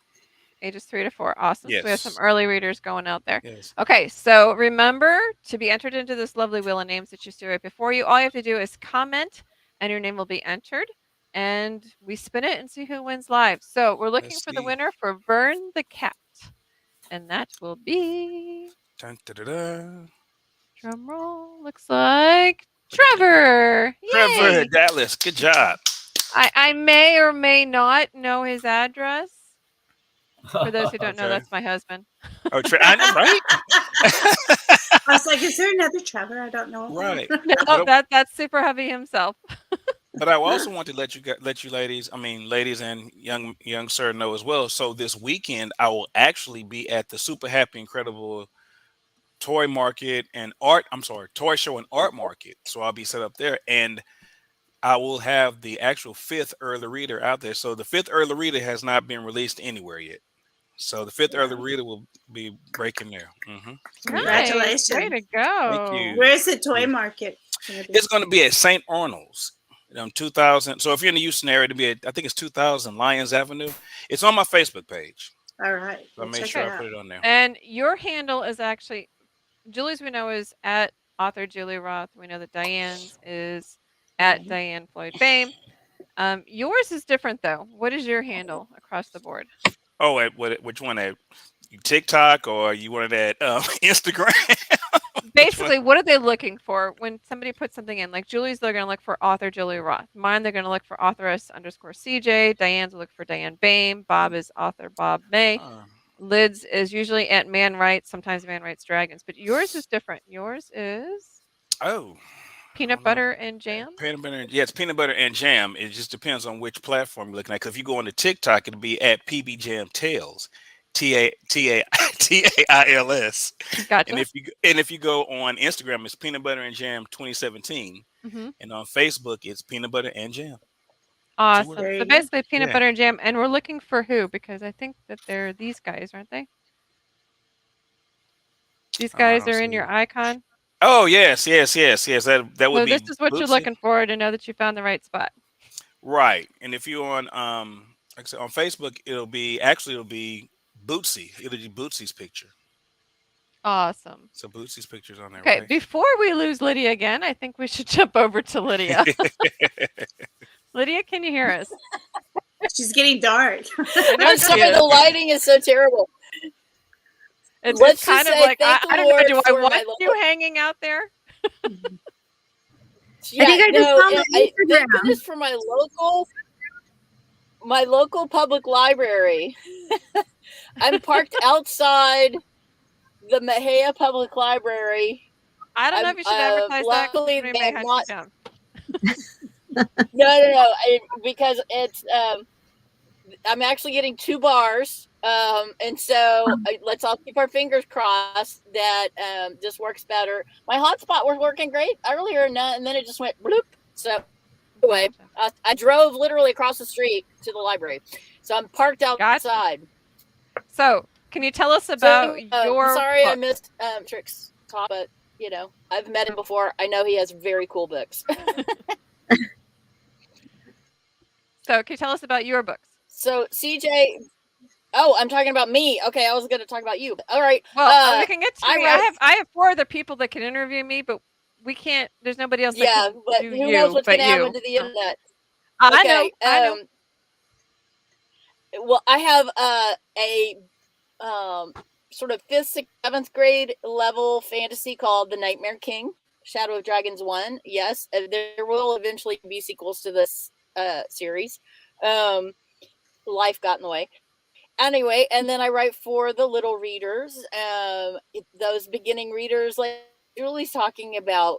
Ages 3 to 4. Awesome. So we have some Yes. early readers going out there. Yes. Okay, so remember to be entered into this lovely wheel of names that you see right before you. All you have to do is comment, and your name will be entered. And we spin it and see who wins live. So we're looking Let's for the see. winner for Vern the Cat. And that will be, Dun, da, da, da. drum roll, looks like Trevor. Trevor Yay! Dallas. Good job. I may or may not know his address. For those who don't know, Okay. that's my husband. Oh, I know, right? I was like, is there another Trevor? I don't know. Right. No, But that's super heavy himself. But I also want to let you ladies, I mean ladies and young sir know as well. So this weekend I will actually be at the Super Happy Incredible toy market and art. I'm sorry, toy show and art market. So I'll be set up there, and I will have the actual fifth early reader out there. So the fifth early reader has not been released anywhere yet. So the fifth early reader will be breaking there. Congratulations. Nice. Way to go. you. Where's the toy market gonna be? It's going to be at St. Arnold's. 2000. So if you're in the Houston area, to be at, I think it's 2000 Lyons Avenue. It's on my Facebook page. All right. So I We'll made check sure it I out. put it on there. And your handle is actually Julie's, we know, is at author Julie Roth. We know that Diann's is at Diann Floyd Boehm. Yours is different though. What is your handle across the board? Oh, which one? At TikTok, or you wanted at Instagram? Basically, what are they looking for when somebody puts something in? Like Julie's, they're going to look for author Julie Roth. Mine, they're going to look for authoress_CJ. Diann's will look for Diann Boehm. Bob is author Bob May. Lids is usually at Man Writes. Sometimes Man Writes Dragons, but yours is different. Yours is peanut butter and jam. Peanut butter, yeah, it's peanut butter and jam. It just depends on which platform you're looking at. Because if you go on to TikTok, it'll be at PB Jam Tales, TAILS. Gotcha. And if you go on Instagram, it's Peanut Butter and Jam 2017, and on Facebook, it's Peanut Butter and Jam. Awesome. So basically, peanut butter and jam, and we're looking for who? Because I think that they're these guys, aren't they? These guys are in your icon. Oh yes. That would be. So this is what you're looking for to know that you found the right spot. Right, and if you're on like I said, on Facebook, it'll be Bootsy. It'll be Bootsy's picture. Awesome. So Bootsy's picture's on there. Okay, right? Before we lose Lydia again, I think we should jump over to Lydia. Lydia, can you hear us? She's getting dark. I'm sorry, the lighting is so terrible. It's kind of like, I don't know, do I want you hanging out there? Yeah, I think I just found thank goodness for my local public library. I'm parked outside the Mejia Public Library. I don't know if you should advertise luckily that. they have not. No, because it's I'm actually getting 2 bars, and so let's all keep our fingers crossed that this works better. My hotspot was working great earlier, and then it just went bloop. So anyway, I drove literally across the street to the library, so I'm parked outside. So can you tell us about your? Sorry, I missed Trick's talk, but I've met him before. I know he has very cool books. So can you tell us about your books? So CJ, I'm talking about me. Okay, I was going to talk about you. All right. Well, we can get to me. I have 4 other people that can interview me, but we can't. There's nobody else. Yeah, but who knows what's going to happen to the internet? I know. Well, I have a sort of 5th, 6th, 7th grade level fantasy called The Nightmare King, Shadow of Dragons 1. Yes, there will eventually be sequels to this series. Life got in the way. Anyway, and then I write for the little readers, those beginning readers like Julie's talking about,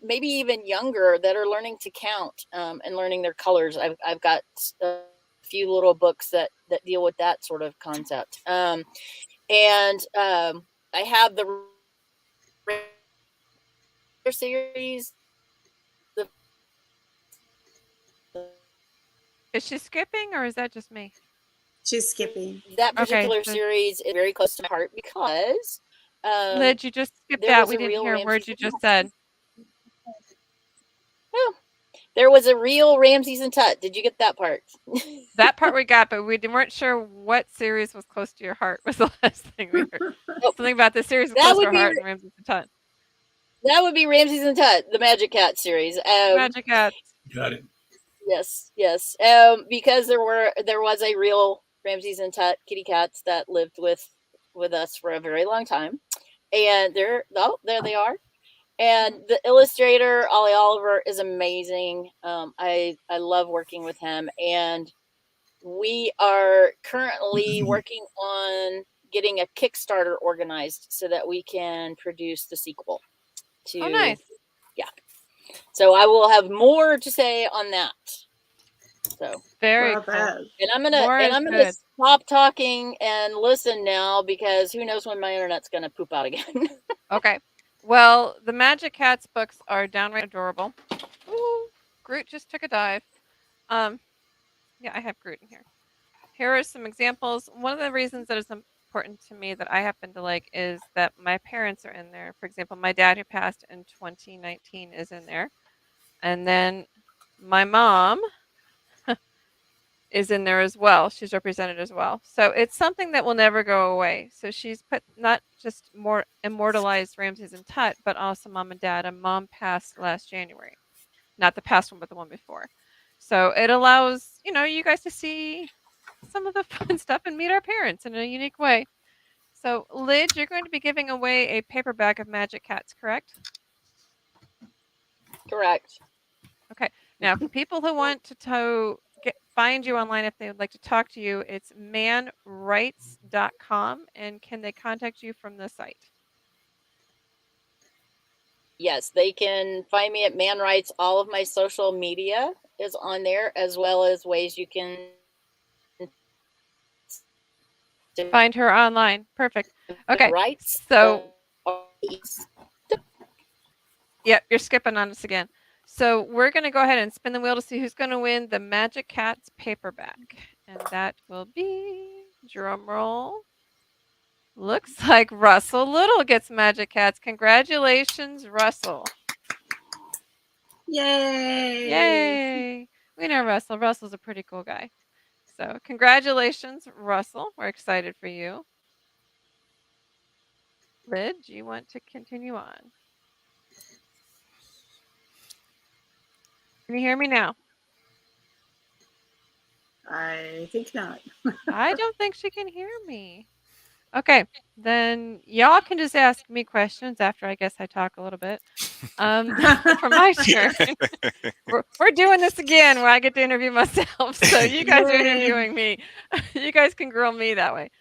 maybe even younger, that are learning to count and learning their colors. I've got a few little books that deal with that sort of concept. And I have the series. Is she skipping, or is that just me? She's skipping. That particular series is very close to my heart because Lid, you just skipped out. We didn't hear a word you just said. Oh, there was a real Ramses and Tut. Did you get that part? That part we got, but we weren't sure what series was close to your heart. Was the last thing we heard. Something about the series was close to our heart and Ramses and Tut. That would be Ramses and Tut, the Magic Cat series. Magic Cats. Got it. Yes. Because there was a real Ramses and Tut kitty cats that lived with us for a very long time, and there they are. And the illustrator Ollie Oliver is amazing. I love working with him, and we are currently working on getting a Kickstarter organized so that we can produce the sequel to. Oh, nice. Yeah. So I will have more to say on that. So Very Well, cool. that- and I'm More is gonna good. stop talking and listen now because who knows when my internet's gonna poop out again. Okay. Well, the Magic Cats books are downright adorable. Ooh, Groot just took a dive. Yeah, I have Groot in here. Here are some examples. One of the reasons that is important to me that I happen to like is that my parents are in there. For example, my dad, who passed in 2019, is in there. And then my mom is in there as well. She's represented as well. So it's something that will never go away. So she's put not just more immortalized Ramses and Tut, but also mom and dad. And mom passed last January. Not the past one, but the one before. So it allows, you guys to see some of the fun stuff and meet our parents in a unique way. So, Lid, you're going to be giving away a paperback of Magic Cats, correct? Correct. Okay. Now, for people who want to find you online, if they would like to talk to you, it's manwrites.com. And can they contact you from the site? Yes, they can find me at Man Rights. All of my social media is on there, as well as ways you can Find her online. Perfect. Okay. rights. So, yep, you're skipping on us again. So we're going to go ahead and spin the wheel to see who's going to win the Magic Cats paperback. And that will be, drum roll. Looks like Russell Little gets Magic Cats. Congratulations, Russell. Yay. Yay. We know Russell. Russell's a pretty cool guy. So congratulations, Russell. We're excited for you. Lid, do you want to continue on? Can you hear me now? I think not. I don't think she can hear me. Okay, then y'all can just ask me questions after I guess I talk a little bit. For my turn, we're doing this again where I get to interview myself. So you guys are interviewing me. You guys can grill me that way.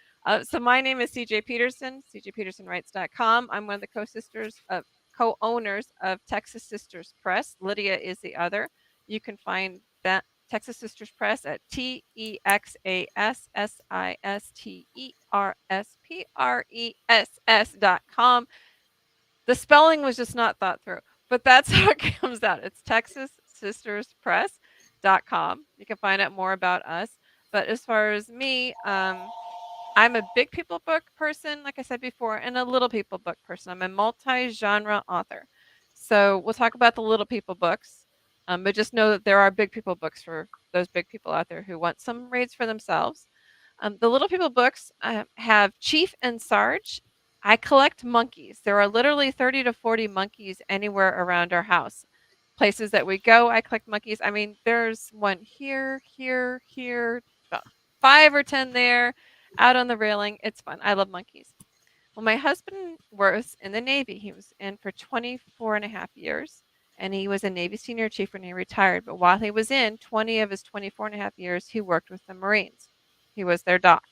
So my name is CJ Peterson, cjpetersonwrites.com. I'm one of the co-owners of Texas Sisters Press. Lydia is the other. You can find that Texas Sisters Press at TEXASSISTERSPRESS.com. The spelling was just not thought through, but that's how it comes out. It's TexasSistersPress.com. You can find out more about us. But as far as me, I'm a big people book person, like I said before, and a little people book person. I'm a multi-genre author. So we'll talk about the little people books, but just know that there are big people books for those big people out there who want some reads for themselves. The little people books have Chief and Sarge. I collect monkeys. There are literally 30 to 40 monkeys anywhere around our house. Places that we go, I collect monkeys. I mean, there's one here, about 5 or 10 there, out on the railing. It's fun. I love monkeys. Well, my husband was in the Navy. He was in for 24 and a half years, and he was a Navy senior chief when he retired. But while he was in 20 of his 24 and a half years, he worked with the Marines. He was their doc.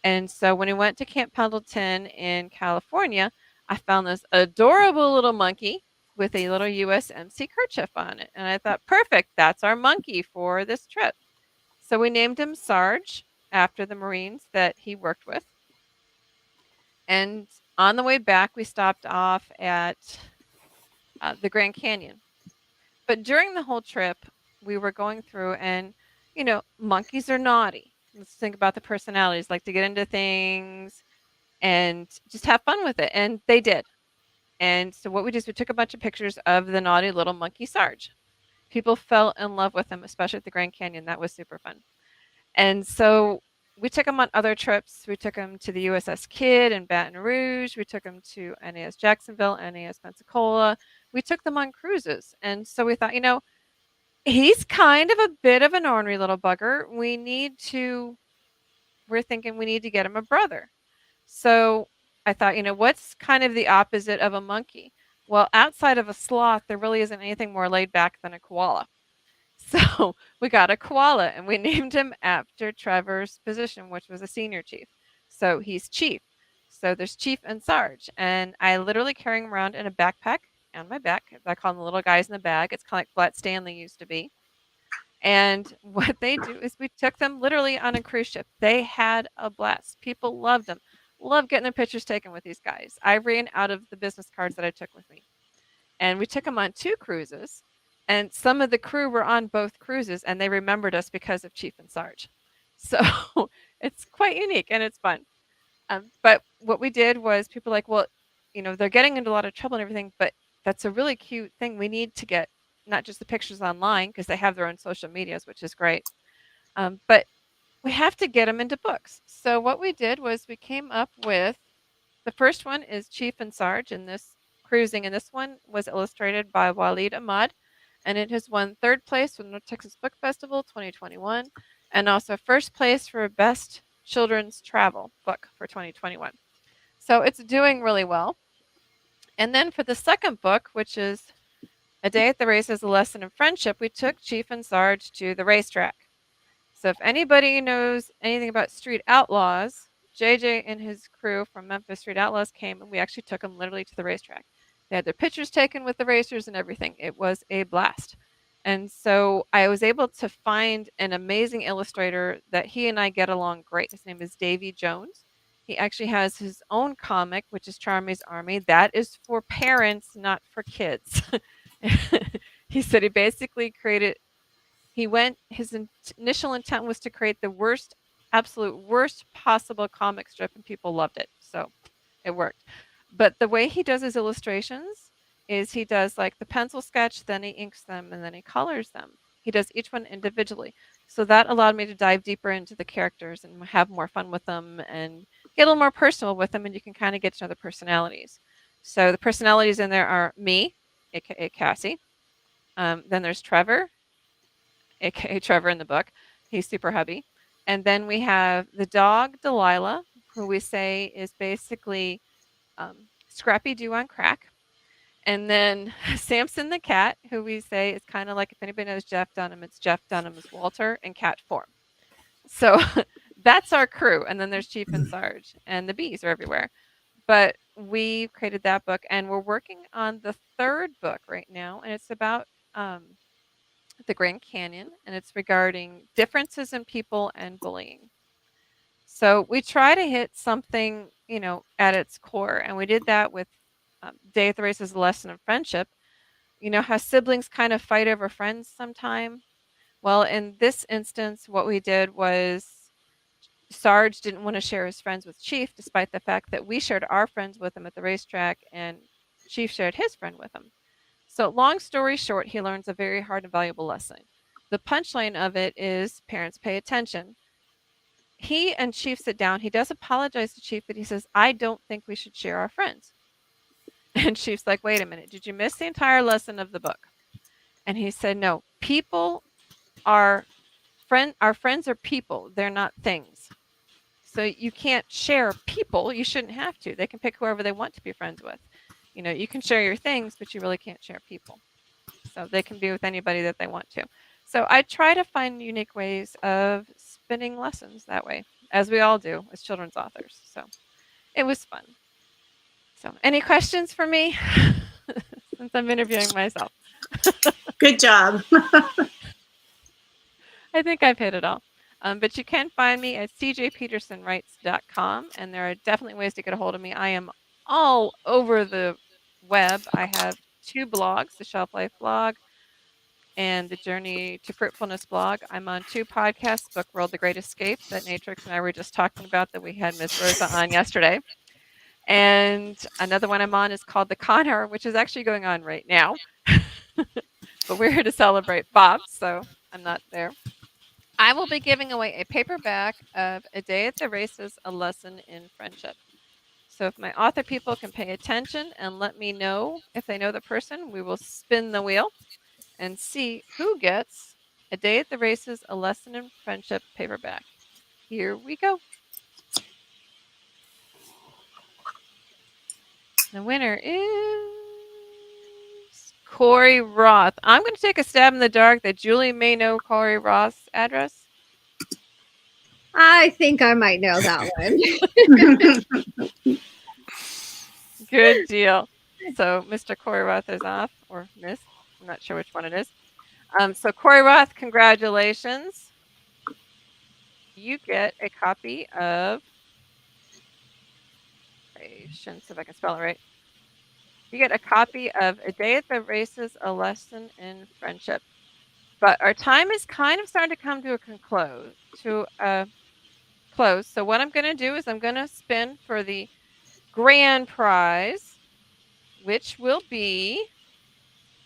And so when we went to Camp Pendleton in California, I found this adorable little monkey with a little USMC kerchief on it. And I thought, perfect, that's our monkey for this trip. So we named him Sarge after the Marines that he worked with. And on the way back, we stopped off at the Grand Canyon. But during the whole trip, we were going through, and monkeys are naughty. Let's think about the personalities, like to get into things and just have fun with it. And they did. And so what we did is we took a bunch of pictures of the naughty little monkey Sarge. People fell in love with him, especially at the Grand Canyon. That was super fun. And so we took him on other trips. We took him to the USS Kidd in Baton Rouge. We took him to NAS Jacksonville, NAS Pensacola. We took them on cruises. And so we thought, he's kind of a bit of an ornery little bugger. We're thinking we need to get him a brother. So I thought, what's kind of the opposite of a monkey? Well, outside of a sloth, there really isn't anything more laid back than a koala. So we got a koala and we named him after Trevor's position, which was a senior chief. So he's chief. So there's chief and sarge. And I literally carry him around in a backpack on my back. I call them the little guys in the bag. It's kind of like Flat Stanley used to be. And what they do is we took them literally on a cruise ship. They had a blast. People loved them. Love getting their pictures taken with these guys. I ran out of the business cards that I took with me. And we took them on 2 cruises. And some of the crew were on both cruises and they remembered us because of Chief and Sarge. So it's quite unique and it's fun. But what we did was people were like, well, they're getting into a lot of trouble and everything, but that's a really cute thing. We need to get not just the pictures online because they have their own social medias, which is great. But we have to get them into books. So what we did was we came up with the first one is Chief and Sarge in this cruising, and this one was illustrated by Waleed Ahmad, and it has won 3rd place from the Texas Book Festival 2021, and also 1st place for Best Children's Travel Book for 2021. So it's doing really well. And then for the second book, which is A Day at the Races, A Lesson in Friendship, we took Chief and Sarge to the racetrack. So if anybody knows anything about Street Outlaws, JJ and his crew from Memphis Street Outlaws came and we actually took them literally to the racetrack. They had their pictures taken with the racers and everything. It was a blast. And so I was able to find an amazing illustrator that he and I get along great. His name is Davy Jones. He actually has his own comic, which is Charmy's Army. That is for parents, not for kids. He said he basically created his initial intent was to create the absolute worst possible comic strip, and people loved it. So it worked. But the way he does his illustrations is he does like the pencil sketch, then he inks them, and then he colors them. He does each one individually. So that allowed me to dive deeper into the characters and have more fun with them and get a little more personal with them, and you can kind of get to know the personalities. So the personalities in there are me, aka Cassie. Then there's Trevor, aka Trevor in the book. He's super hubby. And then we have the dog, Delilah, who we say is basically Scrappy Doo on crack. And then Samson the cat, who we say is kind of like, if anybody knows Jeff Dunham, it's Jeff Dunham as Walter in cat form. So that's our crew. And then there's Chief and Sarge, and the bees are everywhere. But we created that book, and we're working on the 3rd book right now, and it's about the Grand Canyon, and it's regarding differences in people and bullying. So we try to hit something, at its core, and we did that with Day at the Races, A Lesson in Friendship. You know how siblings kind of fight over friends sometime? Well, in this instance, what we did was Sarge didn't want to share his friends with Chief, despite the fact that we shared our friends with him at the racetrack, and Chief shared his friend with him. So, long story short, he learns a very hard and valuable lesson. The punchline of it is parents pay attention. He and Chief sit down. He does apologize to Chief, but he says, I don't think we should share our friends. And Chief's like, wait a minute, did you miss the entire lesson of the book? And he said, no, our friends are people, they're not things. So you can't share people. You shouldn't have to. They can pick whoever they want to be friends with. You can share your things, but you really can't share people. So they can be with anybody that they want to. So I try to find unique ways of spinning lessons that way, as we all do as children's authors. So it was fun. So any questions for me? Since I'm interviewing myself. Good job. I think I've hit it all. But you can find me at cjpetersonwrites.com, and there are definitely ways to get a hold of me. I am all over the web. I have 2 blogs, the Shelf Life blog and the Journey to Fruitfulness blog. I'm on 2 podcasts, Book World, The Great Escape, that Natrix and I were just talking about, that we had Miss Rosa on yesterday. And another one I'm on is called The Con Hour, which is actually going on right now. But we're here to celebrate Bob, so I'm not there. I will be giving away a paperback of A Day at the Races, A Lesson in Friendship. So if my author people can pay attention and let me know if they know the person, we will spin the wheel and see who gets A Day at the Races, A Lesson in Friendship paperback. Here we go. The winner is Corey Roth. I'm going to take a stab in the dark that Julie may know Corey Roth's address. I think I might know that one. Good deal. So Mr. Corey Roth is off, or Miss. I'm not sure which one it is. So Corey Roth, congratulations. You get a copy of. Patience, if I can spell it right. You get a copy of A Day at the Races, A Lesson in Friendship. But our time is kind of starting to come to a close. So what I'm going to do is I'm going to spin for the grand prize, which will be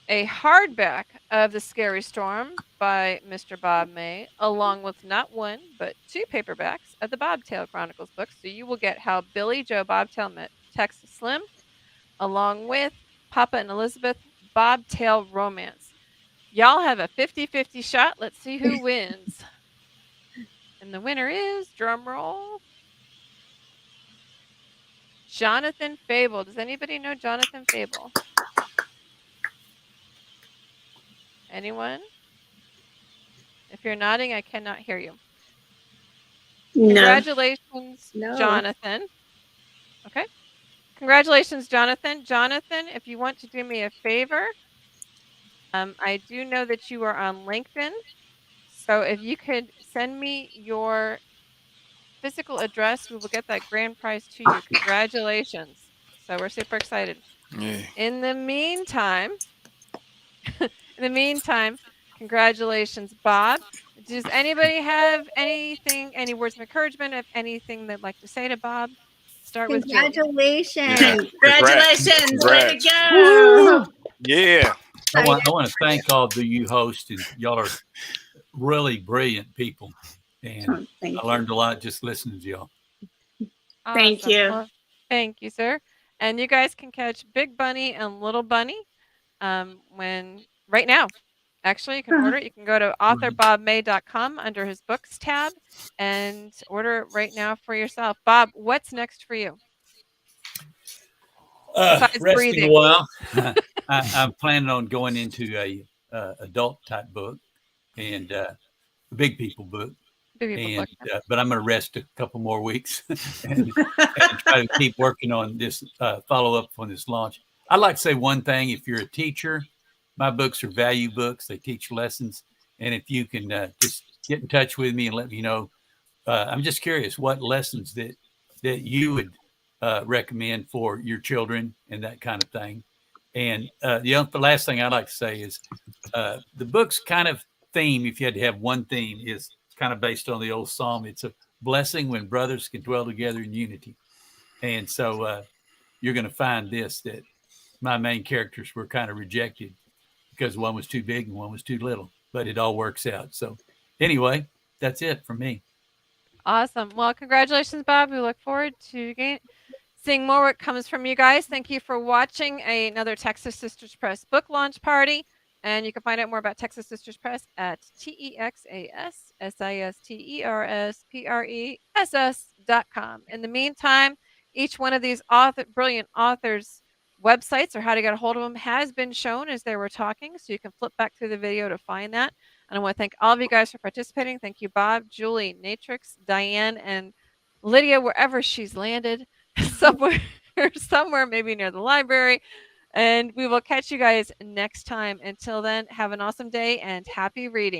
a hardback of The Scary Storm by Mr. Bob May, along with not one, but 2 paperbacks of the Bobtail Chronicles books. So you will get How Billy Joe Bobtail Met Texas Slim, along with Papa and Elizabeth Bobtail Romance. Y'all have a 50-50 shot. Let's see who wins. And the winner is, drum roll, Jonathan Fable. Does anybody know Jonathan Fable? Anyone? If you're nodding, I cannot hear you. No. Congratulations, No. Jonathan. Okay. Congratulations, Jonathan. Jonathan, if you want to do me a favor, I do know that you are on LinkedIn. So if you could send me your physical address, we will get that grand prize to you. Congratulations. So we're super excited. Yeah. In the meantime, congratulations, Bob. Does anybody have anything, any words of encouragement, of anything they'd like to say to Bob? Start with Julie. Congratulations. Yeah. Congratulations. Way to Congrats. go. Yeah. I want to thank all of you hosts, and y'all are really brilliant people. And Thank I learned a lot just listening to y'all. Thank Awesome. you. Well, thank you, sir. And you guys can catch Big Bunny and Little Bunny when right now. Actually, you can order it. You can go to authorbobmay.com under his books tab and order it right now for yourself. Bob, what's next for you? Besides Resting breathing. a while. I'm planning on going into a adult type book and a big people book. Big people book. But I'm going to rest a couple more weeks and try to keep working on this follow up on this launch. I'd like to say one thing: if you're a teacher, my books are value books. They teach lessons, and if you can just get in touch with me and let me know, I'm just curious what lessons that you would recommend for your children and that kind of thing. And the last thing I'd like to say is the book's kind of theme, if you had to have one theme, is kind of based on the old Psalm. It's a blessing when brothers can dwell together in unity. And so you're going to find that my main characters were kind of rejected because one was too big and one was too little, but it all works out. So anyway, that's it for me. Awesome. Well, congratulations, Bob. We look forward to seeing more what comes from you guys. Thank you for watching another Texas Sisters Press book launch party. And you can find out more about Texas Sisters Press at TEXASSISTERSPRESS.com. In the meantime, each one of these brilliant authors' websites or how to get a hold of them has been shown as they were talking. So you can flip back through the video to find that. And I want to thank all of you guys for participating. Thank you, Bob, Julie, Natrix, Diann, and Lydia, wherever she's landed, somewhere maybe near the library. And we will catch you guys next time. Until then, have an awesome day and happy reading.